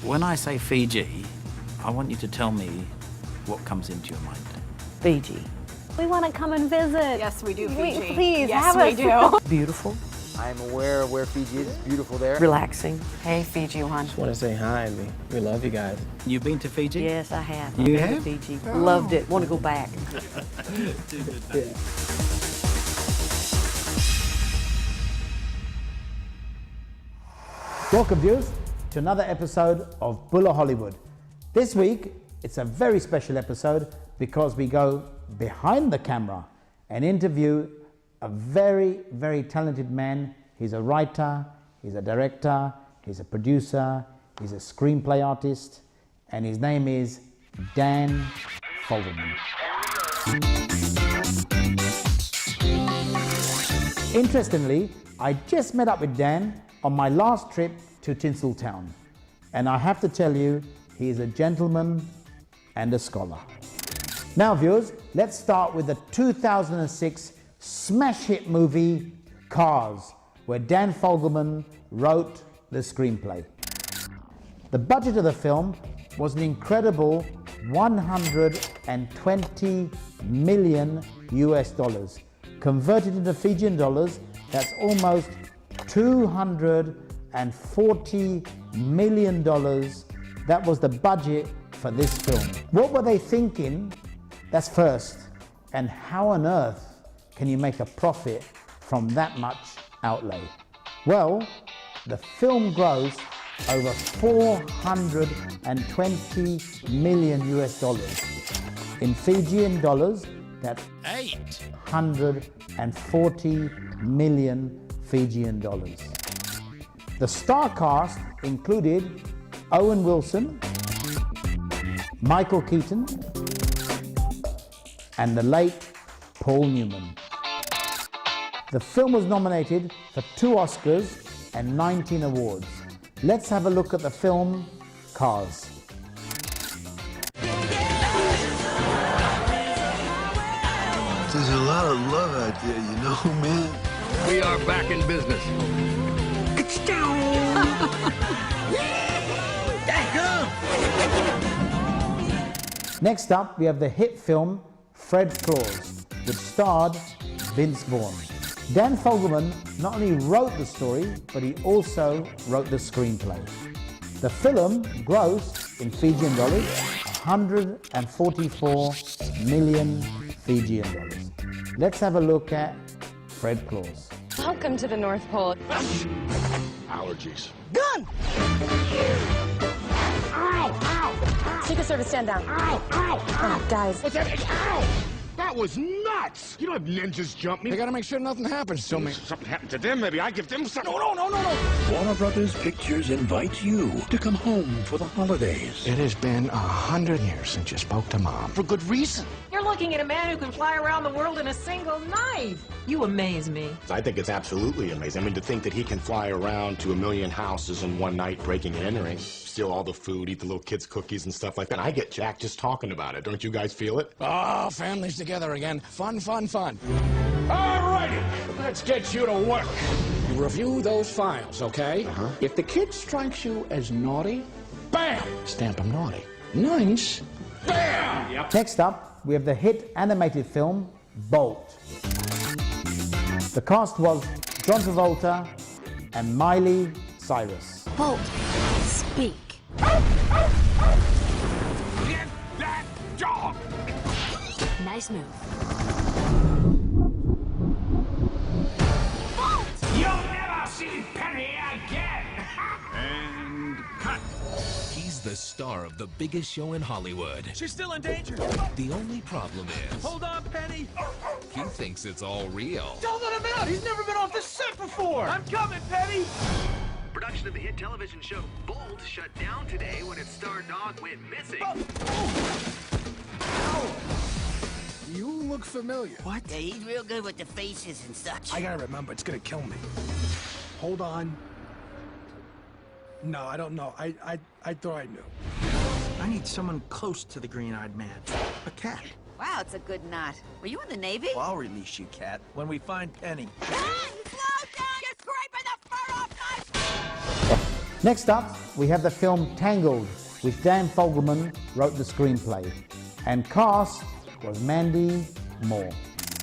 When I say Fiji, I want you to tell me what comes into your mind. Fiji. We want to come and visit. Yes, we do, Fiji. Please, yes, have we us. do. Beautiful. I'm aware of where Fiji is. It's beautiful there. Relaxing. Hey, Fiji one. Just want to say hi. We love you guys. You've been to Fiji? Yes, I have. You I've have? been to Fiji. Loved it. Want to go back. Welcome, viewers, to another episode of Bula Hollywood. This week, it's a very special episode because we go behind the camera and interview a very, very talented man. He's a writer, he's a director, he's a producer, he's a screenplay artist, and his name is Dan Fogelman. Interestingly, I just met up with Dan on my last trip to Tinseltown, and I have to tell you, he is a gentleman and a scholar. Now viewers, let's start with the 2006 smash hit movie Cars, where Dan Fogelman wrote the screenplay. The budget of the film was an incredible 120 million US dollars. Converted into Fijian dollars, that's almost $240 million. That was the budget for this film. What were they thinking? That's first. And how on earth can you make a profit from that much outlay? Well, the film grossed over 420 million US dollars. In Fijian dollars, that's 840 million Fijian dollars. The star cast included Owen Wilson, Michael Keaton, and the late Paul Newman. The film was nominated for 2 Oscars and 19 awards. Let's have a look at the film Cars. There's a lot of love out there, you know, man. We are back in business. It's down. Next up, we have the hit film Fred Claus, which starred Vince Vaughn. Dan Fogelman not only wrote the story, but he also wrote the screenplay. The film grossed in Fijian dollars 144 million Fijian dollars. Let's have a look at Fred Claus. Welcome to the North Pole. Allergies. Gun! Ow! Ow! Secret Service, stand down. Ow! Ow! Oh, guys. What's that? Ow! That was nuts! You don't have ninjas jump me. I gotta make sure nothing happens to me. Something happened to them, maybe I give them something. No. Warner Brothers Pictures invites you to come home for the holidays. It has been 100 years since you spoke to Mom. For good reason. You're looking at a man who can fly around the world in a single night. You amaze me. I think it's absolutely amazing. I mean, to think that he can fly around to 1 million houses in one night, breaking and entering, steal all the food, eat the little kids' cookies and stuff like that. I get jacked just talking about it. Don't you guys feel it? Oh, families together again. Fun. All righty, let's get you to work. Review those files, okay? If the kid strikes you as naughty, bam! Stamp him naughty. Nice, bam! Yep. Next up, we have the hit animated film Bolt. The cast was John Travolta and Miley Cyrus. Bolt, speak. Get that dog! Nice move. You'll never see Penny again! And cut. He's the star of the biggest show in Hollywood. She's still in danger. The only problem is... Hold on, Penny. he thinks it's all real. Don't let him out. He's never been off the set before. I'm coming, Penny. Production of the hit television show Bolt shut down today when its star dog went missing. You look familiar. What? Yeah, he's real good with the faces and such. I gotta remember, it's gonna kill me. Hold on. No, I don't know. I thought I knew. I need someone close to the green-eyed man. A cat. Wow, it's a good knot. Were you in the Navy? Well, I'll release you, cat, when we find Penny. Slow down! You're scraping the fur off my... Next up, we have the film Tangled, which Dan Fogelman wrote the screenplay, and cast was Mandy Moore.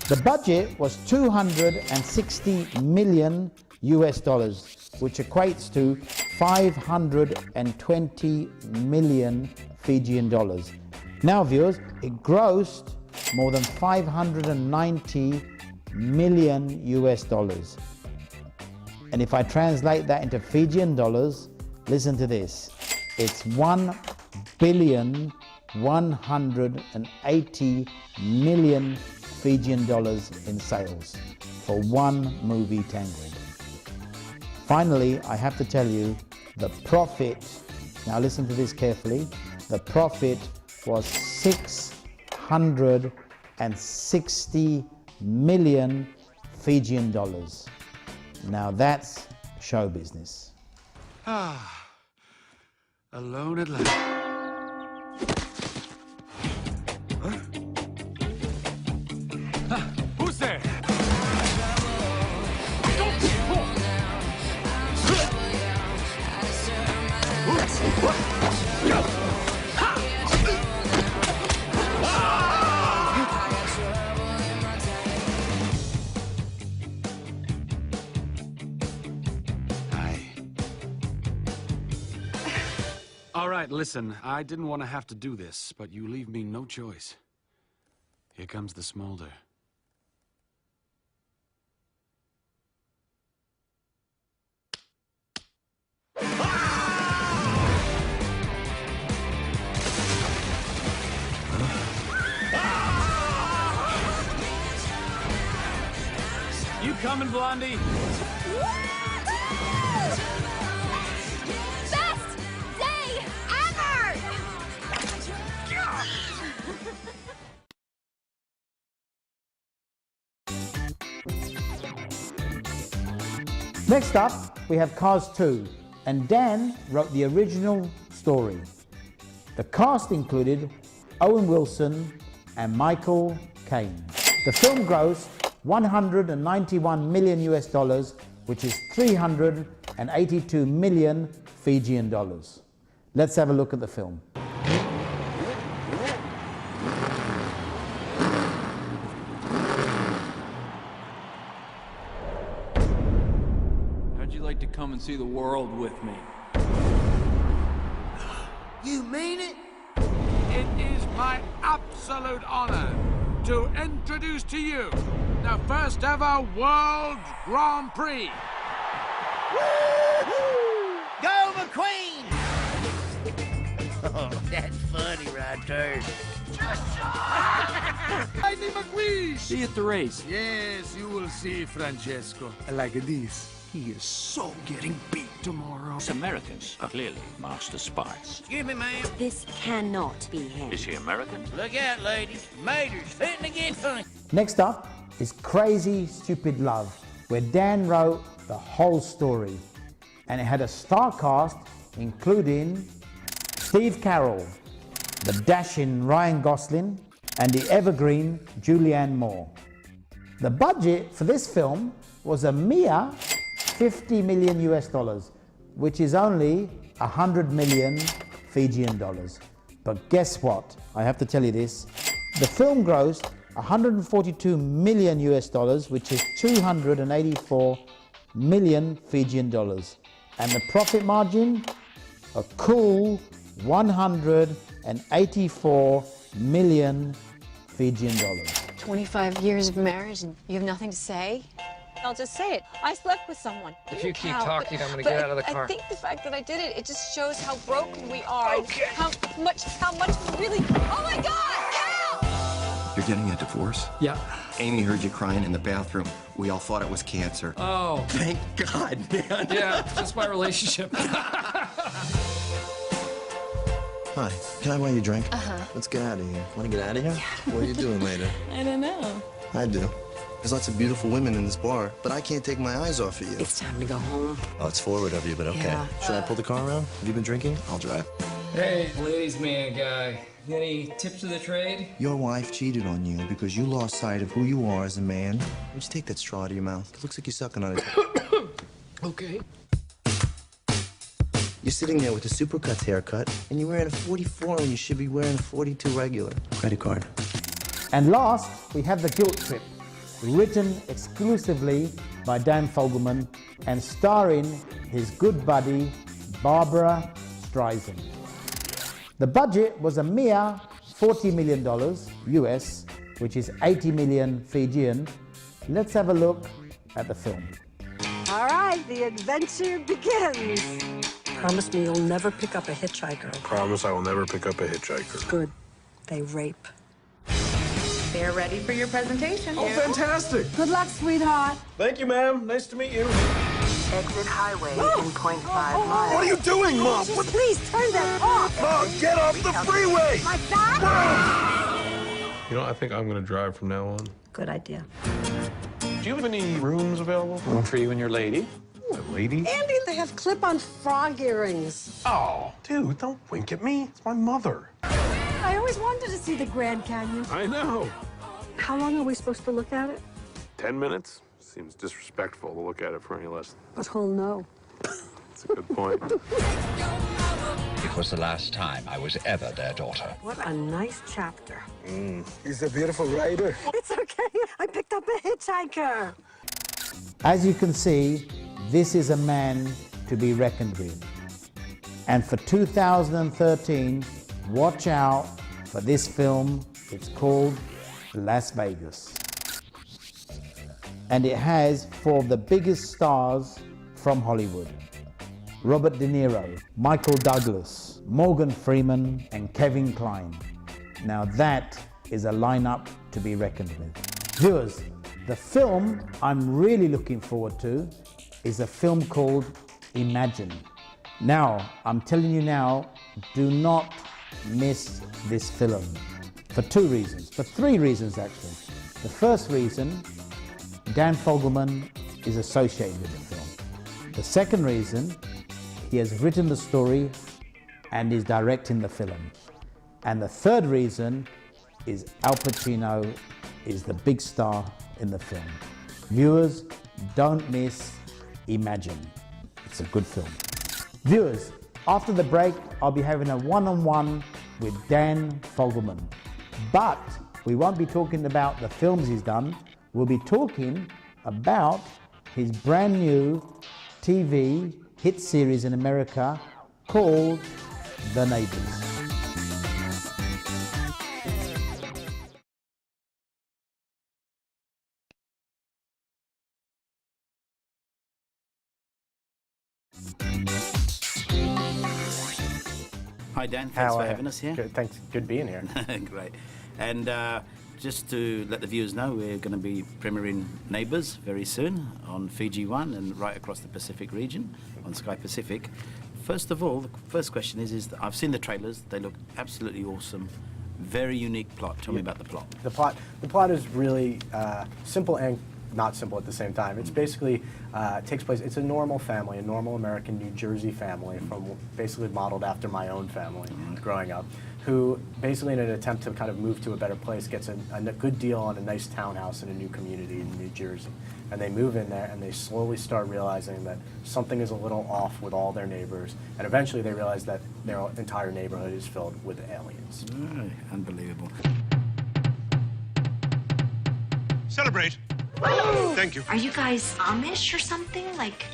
The budget was 260 million US dollars, which equates to 520 million Fijian dollars. Now, viewers, it grossed more than 590 million US dollars. And if I translate that into Fijian dollars, listen to this. It's 1,180 million Fijian dollars in sales for one movie, Tangled. Finally, I have to tell you, the profit, now listen to this carefully, the profit was 660 million Fijian dollars. Now that's show business. Ah, alone at last. Huh? Ah, who's there? All right, listen, I didn't want to have to do this, but you leave me no choice. Here comes the smolder. You coming, Blondie? Best day ever! Next up, we have Cars 2, and Dan wrote the original story. The cast included Owen Wilson and Michael Caine. The film grossed 191 million US dollars, which is 382 million Fijian dollars. Let's have a look at the film. How'd you like to come and see the world with me? You mean it? It is my absolute honor to introduce to you the first ever World Grand Prix. Go McQueen! Oh, that's funny right there. Lightning McQueen! See you at the race. Yes, you will see, Francesco. Like this. He is so getting beat tomorrow. Americans are clearly master spies. Excuse me, ma'am. This cannot be him. Is he American? Look out, ladies. Mater's fitting to get funny. Next up is Crazy Stupid Love, where Dan wrote the whole story. And it had a star cast including Steve Carell, the dashing Ryan Gosling, and the evergreen Julianne Moore. The budget for this film was a mere 50 million US dollars, which is only 100 million Fijian dollars. But guess what? I have to tell you this. The film grossed 142 million US dollars, which is 284 million Fijian dollars. And the profit margin, a cool 184 million Fijian dollars. 25 years of marriage and you have nothing to say? I'll just say it. I slept with someone. If you keep talking, I'm gonna get out of the car. I think the fact that I did it, it just shows how broken we are. Okay. And how much we really, oh my God, help! You're getting a divorce? Yeah. Amy heard you crying in the bathroom. We all thought it was cancer. Oh. Thank God, man. Yeah, just my relationship. Hi, can I buy you a drink? Uh-huh. Let's get out of here. Want to get out of here? Yeah. What are you doing later? I don't know. I do. There's lots of beautiful women in this bar, but I can't take my eyes off of you. It's time to go home. Oh, it's forward of you, but okay. Yeah. Should I pull the car around? Have you been drinking? I'll drive. Hey, ladies man guy. Any tips of the trade? Your wife cheated on you because you lost sight of who you are as a man. Why don't you take that straw out of your mouth? It looks like you're sucking on it. Okay. You're sitting there with a Supercuts haircut, and you're wearing a 44 when you should be wearing a 42 regular. Credit card. And last, we have The Guilt Trip, written exclusively by Dan Fogelman and starring his good buddy, Barbara Streisand. The budget was a mere $40 million US, which is 80 million Fijian. Let's have a look at the film. All right, the adventure begins. Promise me you'll never pick up a hitchhiker. Promise I will never pick up a hitchhiker. Good. They rape. They're ready for your presentation. Oh, fantastic! Good luck, sweetheart. Thank you, ma'am. Nice to meet you. Exit highway in 0.5 miles. What are you doing, Mom? What? Please turn that off. Mom, get off the freeway! Like that? You know, I think I'm gonna drive from now on. Good idea. Do you have any rooms available? Room for you and your lady? My lady? Andy, they have clip-on frog earrings. Oh, dude, don't wink at me. It's my mother. I always wanted to see the Grand Canyon. I know. How long are we supposed to look at it? 10 minutes? Seems disrespectful to look at it for any less. But he'll know. That's a good point. It was the last time I was ever their daughter. What a nice chapter. He's a beautiful writer. It's okay. I picked up a hitchhiker. As you can see, this is a man to be reckoned with. And for 2013, watch out for this film. It's called Las Vegas. And it has four of the biggest stars from Hollywood: Robert De Niro, Michael Douglas, Morgan Freeman, and Kevin Kline. Now that is a lineup to be reckoned with. Viewers, the film I'm really looking forward to is a film called Imagine. Now, I'm telling you now, do not miss this film for three reasons actually. The first reason, Dan Fogelman is associated with the film. The second reason, he has written the story and is directing the film. And the third reason is Al Pacino is the big star in the film. Viewers, don't miss Imagine. It's a good film. Viewers, after the break, I'll be having a one-on-one with Dan Fogelman. But we won't be talking about the films he's done. We'll be talking about his brand new TV hit series in America called The Neighbors. Hi Dan, thanks for having us here. Good, thanks, good being here. Great. And just to let the viewers know, we're going to be premiering Neighbours very soon on Fiji One and right across the Pacific region on Sky Pacific. First of all, the first question is that I've seen the trailers. They look absolutely awesome. Very unique plot. Tell me about the plot. The plot is really simple and not simple at the same time. It's basically takes place. It's a normal family, a normal American New Jersey family, from basically modeled after my own family growing up, who basically in an attempt to kind of move to a better place gets a good deal on a nice townhouse in a new community in New Jersey. And they move in there and they slowly start realizing that something is a little off with all their neighbors. And eventually they realize that their entire neighborhood is filled with aliens. Unbelievable. Celebrate. Thank you. Are you guys Amish or something? Like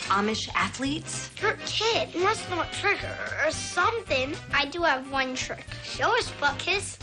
Amish athletes? You're a kid. You must know a trick or something. I do have one trick. Show us, Buckus.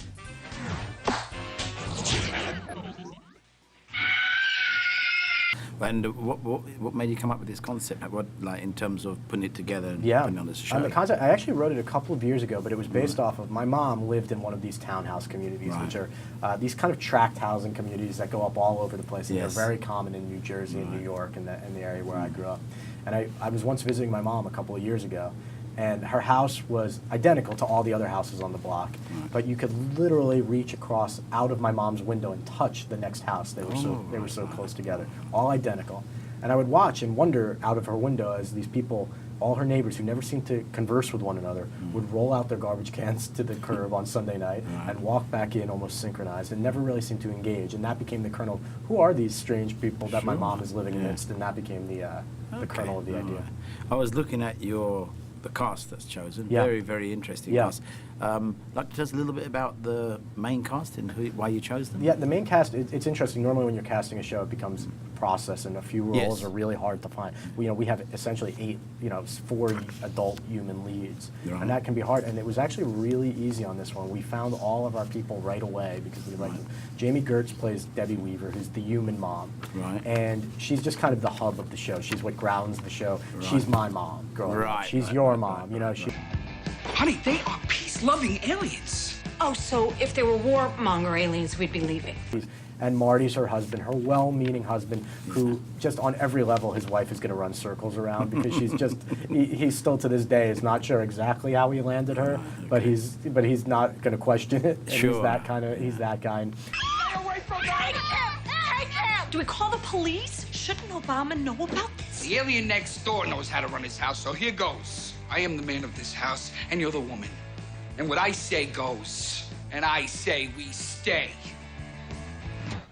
And what made you come up with this concept? What, like, in terms of putting it together and Yeah, putting on this show? the concept, I actually wrote it a couple of years ago, but it was based off of my mom lived in one of these townhouse communities, which are these kind of tract housing communities that go up all over the place. And they're very common in New Jersey and New York and the area where I grew up. And I was once visiting my mom a couple of years ago, and her house was identical to all the other houses on the block, but you could literally reach across out of my mom's window and touch the next house. They were so close together, all identical. And I would watch and wonder out of her window as these people, all her neighbors who never seemed to converse with one another, would roll out their garbage cans to the curb on Sunday night and walk back in almost synchronized and never really seemed to engage. And that became the kernel of who are these strange people that my mom is living amidst, and that became the kernel of the idea. I was looking at the cast that's chosen. Yeah. Very, very interesting cast. Like to tell us a little bit about the main cast and why you chose them? Yeah, the main cast, it's interesting. Normally when you're casting a show, it becomes a process, and a few roles are really hard to find. We have essentially 4 adult human leads, and that can be hard. And it was actually really easy on this one. We found all of our people right away because we liked them. Jamie Gertz plays Debbie Weaver, who's the human mom. Right. And she's just kind of the hub of the show. She's what grounds the show. Right. She's my mom growing up. She's your mom. Honey, they are peace-loving aliens. Oh, so if they were warmonger aliens, we'd be leaving. And Marty's her husband, her well-meaning husband, who just on every level his wife is going to run circles around because she's just, he still to this day is not sure exactly how he landed her, but he's not going to question it. And Sure. He's that kind. Stay away from that! Take him! Do we call the police? Shouldn't Obama know about this? The alien next door knows how to run his house, so here goes. I am the man of this house, and you're the woman. And what I say goes. And I say we stay.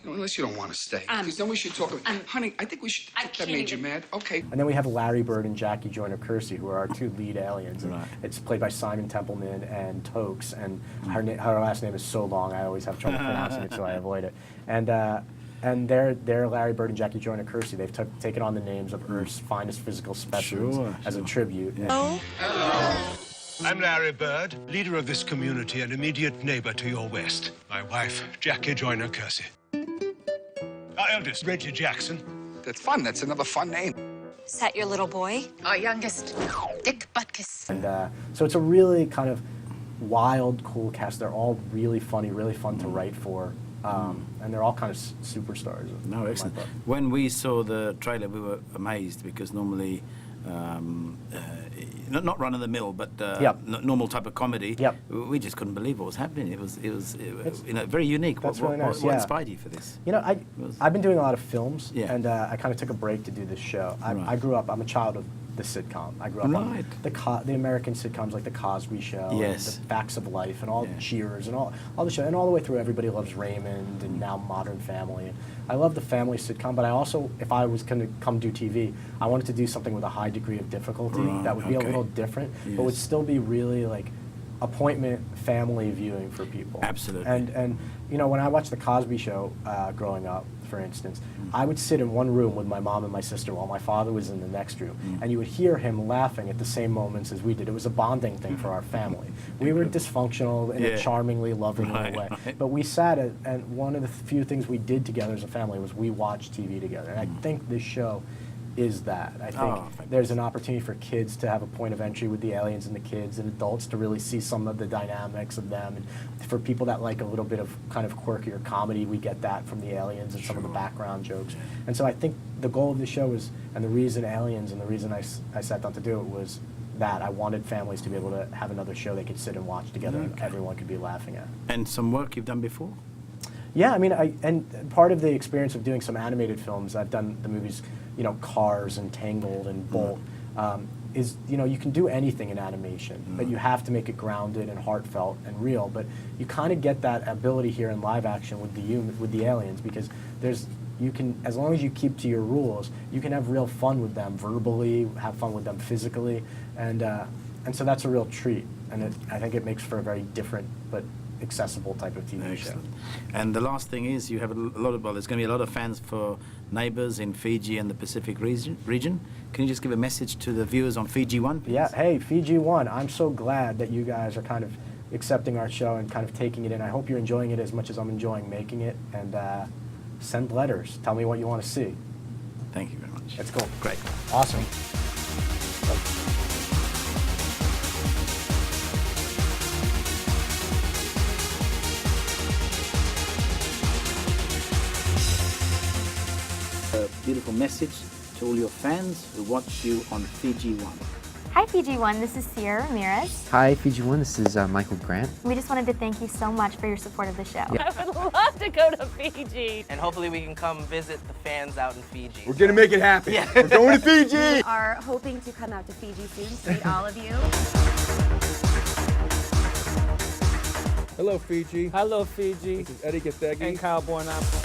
Unless you don't want to stay. Because then we should talk about... honey, I think we should... That made you mad? Okay. And then we have Larry Bird and Jackie Joyner-Kersee, who are our 2 lead aliens. And Right. it's played by Simon Templeman and Tokes, and her last name is so long, I always have trouble pronouncing it, so I avoid it. And they're Larry Bird and Jackie Joyner-Kersee. They've taken on the names of Earth's finest physical specimens as a tribute. Hello. I'm Larry Bird, leader of this community and immediate neighbor to your west. My wife, Jackie Joyner-Kersee. Our eldest, Reggie Jackson. That's fun. That's another fun name. Is that your little boy? Our youngest, Dick Butkus. And so it's a really kind of wild, cool cast. They're all really funny, really fun to write for. And they're all kind of superstars. No, excellent. When we saw the trailer, we were amazed because normally, not run of the mill, but normal type of comedy. We just couldn't believe what was happening. It was very unique. That's what, really nice. what inspired you for this? I've been doing a lot of films, and I kind of took a break to do this show. I grew up. I'm a child of the sitcom. I grew up on the American sitcoms like The Cosby Show, and The Facts of Life, and all Cheers, and all the show, and all the way through Everybody Loves Raymond, and now Modern Family. And I love the family sitcom, but I also, if I was going to come do TV, I wanted to do something with a high degree of difficulty that would be a little different, but would still be really like appointment family viewing for people. Absolutely. And when I watched The Cosby Show growing up, for instance, I would sit in one room with my mom and my sister while my father was in the next room, and you would hear him laughing at the same moments as we did. It was a bonding thing for our family. We were dysfunctional in a charmingly loving way, but we sat and one of the few things we did together as a family was we watched TV together. And I think this show is that. I think there's an opportunity for kids to have a point of entry with the aliens and the kids, and adults to really see some of the dynamics of them. And for people that like a little bit of kind of quirkier comedy, we get that from the aliens and some of the background jokes. And so I think the goal of the show is, and the reason Aliens and the reason I sat down to do it was that I wanted families to be able to have another show they could sit and watch together and everyone could be laughing at. And some work you've done before? Yeah, I mean, and part of the experience of doing some animated films, I've done the movies, Cars and Tangled and Bolt, is, you can do anything in animation, but you have to make it grounded and heartfelt and real. But you kind of get that ability here in live action with the aliens, because you can, as long as you keep to your rules, you can have real fun with them verbally, have fun with them physically, and so that's a real treat. And I think it makes for a very different but accessible type of TV show. And the last thing is, you have a lot of, there's going to be a lot of fans for Neighbours in Fiji and the Pacific region. Can you just give a message to the viewers on Fiji One, please? Yeah, hey, Fiji One, I'm so glad that you guys are kind of accepting our show and kind of taking it in. I hope you're enjoying it as much as I'm enjoying making it, and send letters. Tell me what you want to see. Thank you very much. That's cool. Great. Awesome. A beautiful message to all your fans who watch you on Fiji One. Hi Fiji One, this is Sierra Ramirez. Hi Fiji One, this is Michael Grant. We just wanted to thank you so much for your support of the show. Yeah. I would love to go to Fiji. And hopefully we can come visit the fans out in Fiji. We're gonna make it happen. Yeah. We're going to Fiji! We are hoping to come out to Fiji soon to meet all of you. Hello Fiji. Hello Fiji. This is Eddie Gathegi. And Kyle Bornapple.